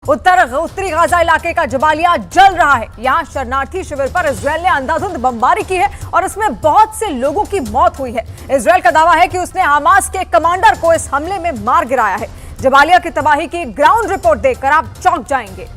उत्तरी गाजा इलाके का जबालिया जल रहा है। यहाँ शरणार्थी शिविर पर इजरायल ने अंधाधुंध बमबारी की है और इसमें बहुत से लोगों की मौत हुई है। इजरायल का दावा है कि उसने हमास के कमांडर को इस हमले में मार गिराया है। जबालिया की तबाही की ग्राउंड रिपोर्ट देखकर आप चौंक जाएंगे।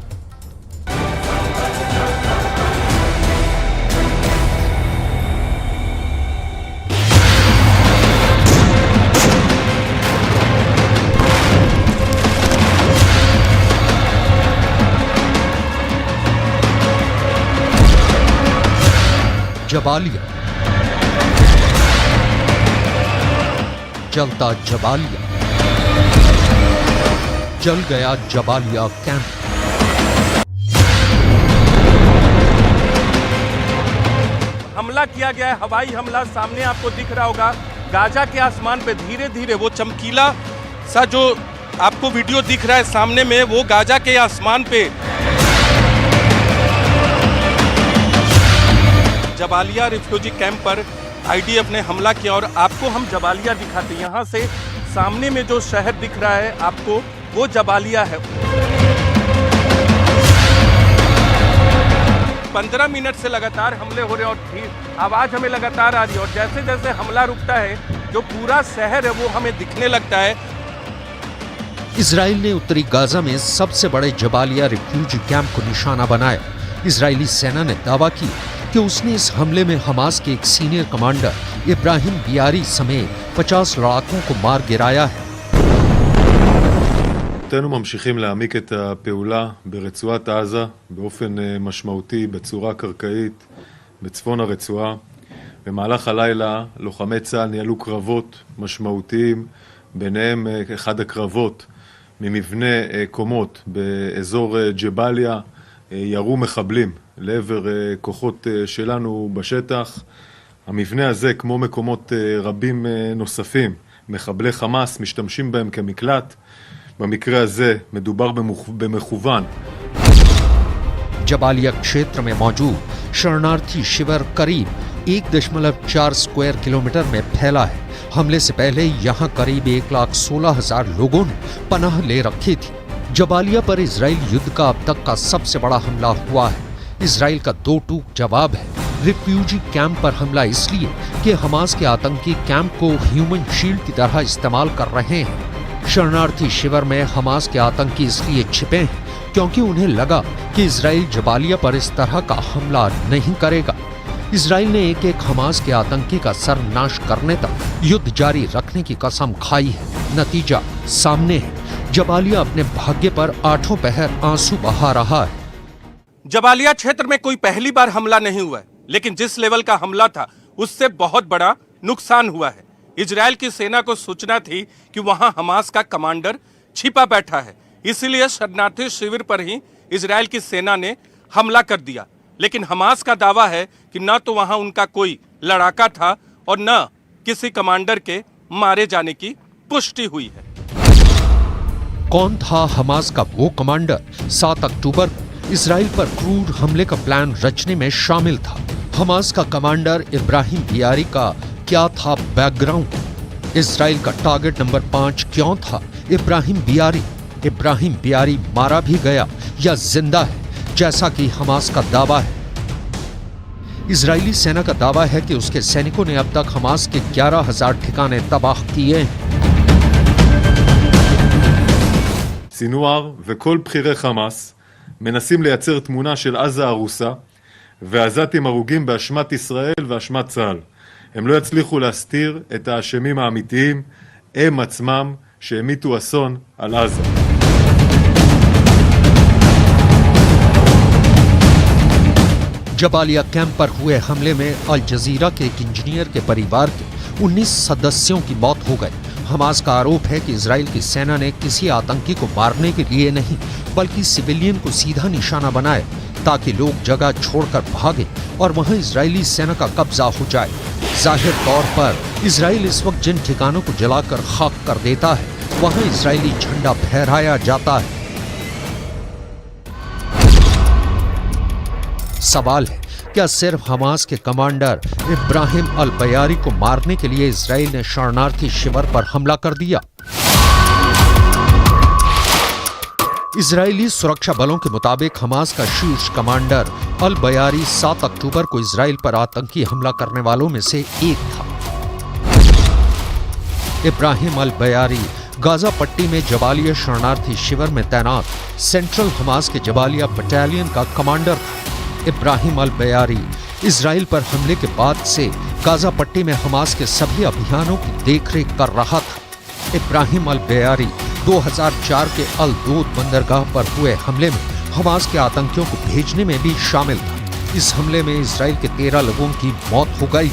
जबालिया, जलता जबालिया, जल गया जबालिया कैंप। हमला किया गया है, हवाई हमला सामने आपको दिख रहा होगा। गाजा के आसमान पे धीरे धीरे वो चमकीला सा जो आपको वीडियो दिख रहा है सामने में, वो गाजा के आसमान पे जबालिया रिफ्यूजी कैंप पर आईडीएफ ने हमला किया। और आपको हम जबालिया दिखाते हैं, यहाँ से सामने में जो शहर दिख रहा है आपको, वो जबालिया है। 15 मिनट से लगातार हमले हो रहे हैं और आवाज हमें लगातार आ रही है। और जैसे जैसे हमला रुकता है, जो पूरा शहर है वो हमें दिखने लगता है। इजराइल ने उत्तरी गाजा में सबसे बड़े जबालिया रिफ्यूजी कैंप को निशाना बनाया। इजरायली सेना ने दावा किया कि उसने इस हमले में हमास के एक सीनियर कमांडर इब्राहिम बियारी समेत 50 लड़ाकों को मार गिराया है। אנו ממשיכים להעמיק את הפעולה ברצועת עזה באופן משמעותי בצורה קרקעית בצפון הרצועה. במהלך הלילה לוחמי צה"ל ניהלו קרבות משמעותיים, ביניהם אחד הקרבות ממבנה קומות באזור ג'באליה. ירו מחבלים לעבר כוחות שלנו בשטח. המבנה הזה, כמו מקומות רבים נוספים, מחבלי חמאס משתמשים בהם כמקלט. במקרה הזה מדובר במכוון. जबालिया क्षेत्र में मौजूद शरणार्थी शिविर करीब 1.4 स्क्वायर किलोमीटर में फैला है। हमले से पहले यहां करीब 1,16,000 लोगों ने पनाह ले रखी थी। जबालिया पर इजराइल युद्ध का अब तक का सबसे बड़ा हमला हुआ है। इजराइल का दो टूक जवाब है। रिफ्यूजी कैंप पर हमला इसलिए कि हमास के आतंकी कैंप को ह्यूमन शील्ड की तरह इस्तेमाल कर रहे हैं। शरणार्थी शिविर में हमास के आतंकी इसलिए छिपे हैं क्योंकि उन्हें लगा कि इजराइल जबालिया पर इस तरह का हमला नहीं करेगा। इजराइल ने एक एक हमास के आतंकी का सर्वनाश करने तक युद्ध जारी रखने की कसम खाई है। नतीजा सामने है। जबालिया अपने भाग्य पर आठों पहर आंसू बहा रहा है। जबालिया क्षेत्र में कोई पहली बार हमला नहीं हुआ है, लेकिन जिस लेवल का हमला था उससे बहुत बड़ा नुकसान हुआ है। इजरायल की सेना को सूचना थी कि वहां हमास का कमांडर छिपा बैठा है, इसलिए शरणार्थी शिविर पर ही इजरायल की सेना ने हमला कर दिया। लेकिन हमास का दावा है कि न तो वहां उनका कोई लड़ाका था और न किसी कमांडर के मारे जाने की पुष्टि हुई है। कौन था हमास का वो कमांडर 7 अक्टूबर को इजराइल पर क्रूर हमले का प्लान रचने में शामिल था? हमास का कमांडर इब्राहिम बियारी का क्या था बैकग्राउंड? इजराइल का टारगेट नंबर 5 क्यों था इब्राहिम बियारी? इब्राहिम बियारी मारा भी गया या जिंदा है जैसा कि हमास का दावा है? इजरायली सेना का दावा है कि उसके सैनिकों ने अब तक हमास के 11,000 ठिकाने तबाह किए हैं। סינואר וכל בכירי חמאס מנסים לייצר תמונה של עזה הרוסה ועזתים הרוגים באשמת ישראל ואשמת צה"ל. הם לא יצליחו להסתיר את האשמים האמיתיים, הם עצמם שהמיתו אסון על עזה. जबालिया कैंप पर हुए हमले में अल जजीरा के एक इंजीनियर के परिवार के 19 सदस्यों की मौत हो गई। हमास का आरोप है कि इजराइल की सेना ने किसी आतंकी को मारने के लिए नहीं बल्कि सिविलियन को सीधा निशाना बनाया ताकि लोग जगह छोड़कर भागे और वहां इजरायली सेना का कब्जा हो जाए। जाहिर तौर पर इजराइल इस वक्त जिन ठिकानों को जलाकर खाक कर देता है वहां इजरायली झंडा फहराया जाता है। सवाल है, क्या सिर्फ हमास के कमांडर इब्राहिम अल बयारी को मारने के लिए इजराइल ने शरणार्थी शिविर पर हमला कर दिया? इजरायली सुरक्षा बलों के मुताबिक हमास का शीर्ष कमांडर अल बयारी 7 अक्टूबर को इजराइल पर आतंकी हमला करने वालों में से एक था। इब्राहिम अल बयारी गाजा पट्टी में जबालिया शरणार्थी शिविर में तैनात सेंट्रल हमास के जबालिया बटालियन का कमांडर था। इब्राहिम अल बयारी इजराइल पर हमले के बाद से गाजा पट्टी में हमास के सभी अभियानों की देखरेख कर रहा था। इब्राहिम अल बयारी 2004 के अल दोद बंदरगाह पर हुए हमले में हमास के आतंकियों को भेजने में भी शामिल था। इस हमले में इजराइल के 13 लोगों की मौत हो गई।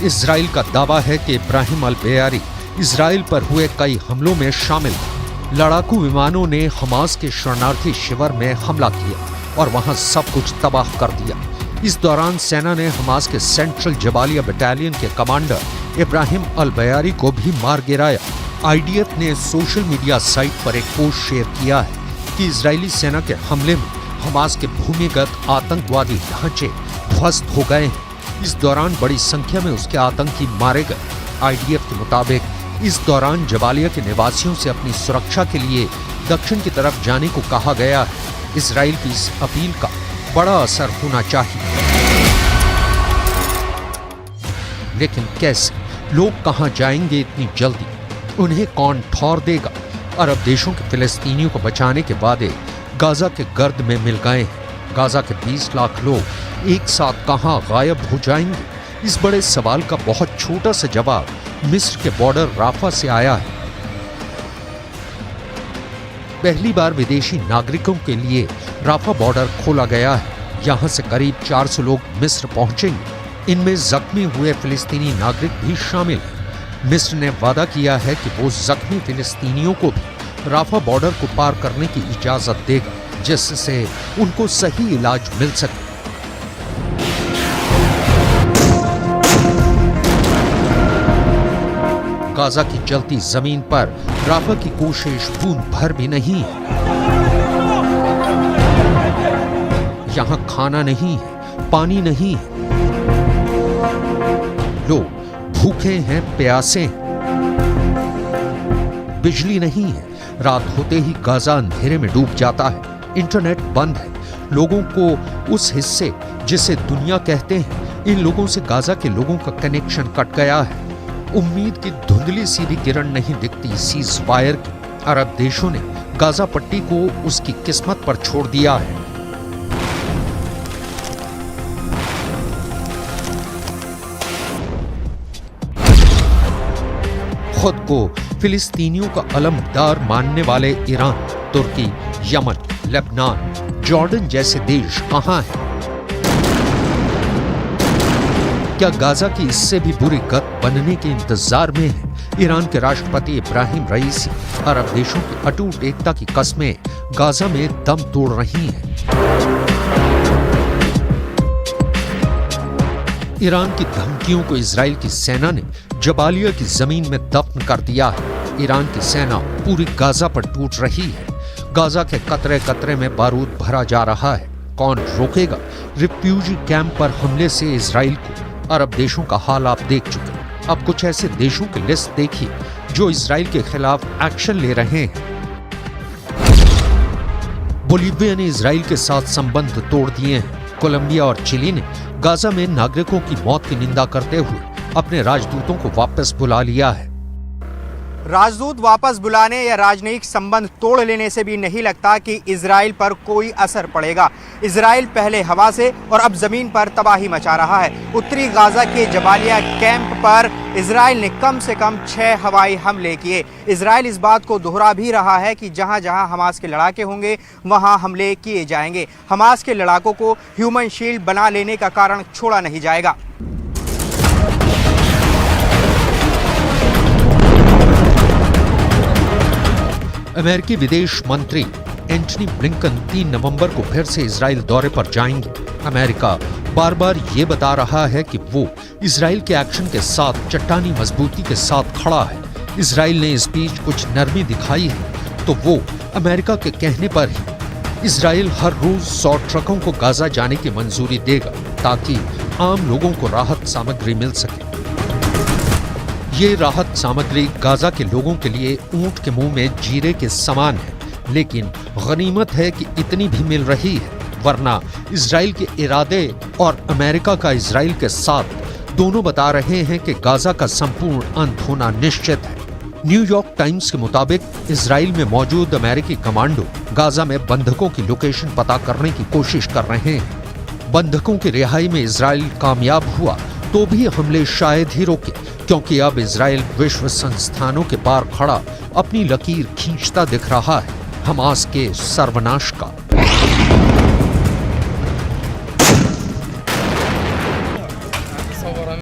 इजराइल का दावा है कि इब्राहिम अल बयारी इजराइल पर हुए कई हमलों में शामिल था। लड़ाकू विमानों ने हमास के शरणार्थी शिविर में हमला किया और वहां सब कुछ तबाह कर दिया। इस दौरान सेना ने हमास के सेंट्रल जबालिया बटालियन के कमांडर इब्राहिम अल बयारी को भी मार गिराया। आईडीएफ ने सोशल मीडिया साइट पर एक पोस्ट शेयर किया है कि इजरायली सेना के हमले में हमास के भूमिगत आतंकवादी ढांचे ध्वस्त हो गए हैं। इस दौरान बड़ी संख्या में उसके आतंकी मारे गए। आईडीएफ के मुताबिक इस दौरान जबालिया के निवासियों से अपनी सुरक्षा के लिए दक्षिण की तरफ जाने को कहा गया है। इजराइल की इस अपील का बड़ा असर होना चाहिए, लेकिन कैसे? लोग कहां जाएंगे इतनी जल्दी? उन्हें कौन ठौर देगा? अरब देशों के फिलिस्तीनियों को बचाने के वादे गाजा के गर्द में मिल गए हैं। गाजा के 20 लाख लोग एक साथ कहां गायब हो जाएंगे? इस बड़े सवाल का बहुत छोटा सा जवाब मिस्र के बॉर्डर राफा से आया है। पहली बार विदेशी नागरिकों के लिए राफा बॉर्डर खोला गया है। यहां से करीब 400 लोग मिस्र पहुंचेंगे। इनमें जख्मी हुए फिलिस्तीनी नागरिक भी शामिल हैं। मिस्र ने वादा किया है कि वो जख्मी फिलिस्तीनियों को भी राफा बॉर्डर को पार करने की इजाजत देगा, जिससे उनको सही इलाज मिल सके। गाजा की जलती जमीन पर राफा की कोशिश बूंद भर भी नहीं है। यहां खाना नहीं है, पानी नहीं है, लोग भूखे हैं, प्यासे हैं, बिजली नहीं है। रात होते ही गाजा अंधेरे में डूब जाता है। इंटरनेट बंद है। लोगों को उस हिस्से जिसे दुनिया कहते हैं, इन लोगों से गाजा के लोगों का कनेक्शन कट गया है। उम्मीद की धुंधली सी भी किरण नहीं दिखती सीज फायर की। अरब देशों ने गाजा पट्टी को उसकी किस्मत पर छोड़ दिया है। खुद को फिलिस्तीनियों का अलमदार मानने वाले ईरान, तुर्की, यमन, लेबनान, जॉर्डन जैसे देश कहां हैं? क्या गाजा की इससे भी बुरी गत बनने के इंतजार में है? ईरान के राष्ट्रपति इब्राहिम रईसी अरब देशों की अटूट एकता की कस्में गाजा में दम तोड़ रही हैं। ईरान की धमकियों को इजराइल की सेना ने जबालिया की जमीन में दफन कर दिया है। ईरान की सेना पूरी गाजा पर टूट रही है। गाजा के कतरे कतरे में बारूद भरा जा रहा है। कौन रोकेगा? रिफ्यूजी कैंप पर हमले से इजराइल को अरब देशों का हाल आप देख चुके। अब कुछ ऐसे देशों की लिस्ट देखिए जो इजराइल के खिलाफ एक्शन ले रहे हैं। बोलीविया ने इजराइल के साथ संबंध तोड़ दिए हैं। कोलंबिया और चिली ने गाजा में नागरिकों की मौत की निंदा करते हुए अपने राजदूतों को वापस बुला लिया है। राजदूत वापस बुलाने या राजनयिक संबंध तोड़ लेने से भी नहीं लगता कि इजराइल पर कोई असर पड़ेगा। इजराइल पहले हवा से और अब जमीन पर तबाही मचा रहा है। उत्तरी गाजा के जबालिया कैंप पर इजराइल ने कम से कम 6 हवाई हमले किए। इजराइल इस बात को दोहरा भी रहा है कि जहां जहां हमास के लड़ाके होंगे वहां हमले किए जाएंगे। हमास के लड़ाकों को ह्यूमन शील्ड बना लेने का कारण छोड़ा नहीं जाएगा। अमेरिकी विदेश मंत्री एंटनी ब्लिंकन 3 नवंबर को फिर से इजराइल दौरे पर जाएंगे। अमेरिका बार बार ये बता रहा है कि वो इजराइल के एक्शन के साथ चट्टानी मजबूती के साथ खड़ा है। इजराइल ने इस बीच कुछ नरमी दिखाई है तो वो अमेरिका के कहने पर ही इजराइल हर रोज 100 ट्रकों को गाजा जाने की मंजूरी देगा ताकि आम लोगों को राहत सामग्री मिल सके। ये राहत सामग्री गाजा के लोगों के लिए ऊंट के मुंह में जीरे के समान है। लेकिन गनीमत है कि इतनी भी मिल रही है, वरना इजराइल के इरादे और अमेरिका का इजराइल के साथ दोनों बता रहे हैं कि गाजा का संपूर्ण अंत होना निश्चित है। न्यूयॉर्क टाइम्स के मुताबिक इजराइल में मौजूद अमेरिकी कमांडो गाजा में बंधकों की लोकेशन पता करने की कोशिश कर रहे हैं। बंधकों की रिहाई में इजराइल कामयाब हुआ तो भी हमले शायद ही रोके, क्योंकि अब इजराइल विश्व संस्थानों के पार खड़ा अपनी लकीर खींचता दिख रहा है हमास के सर्वनाश का।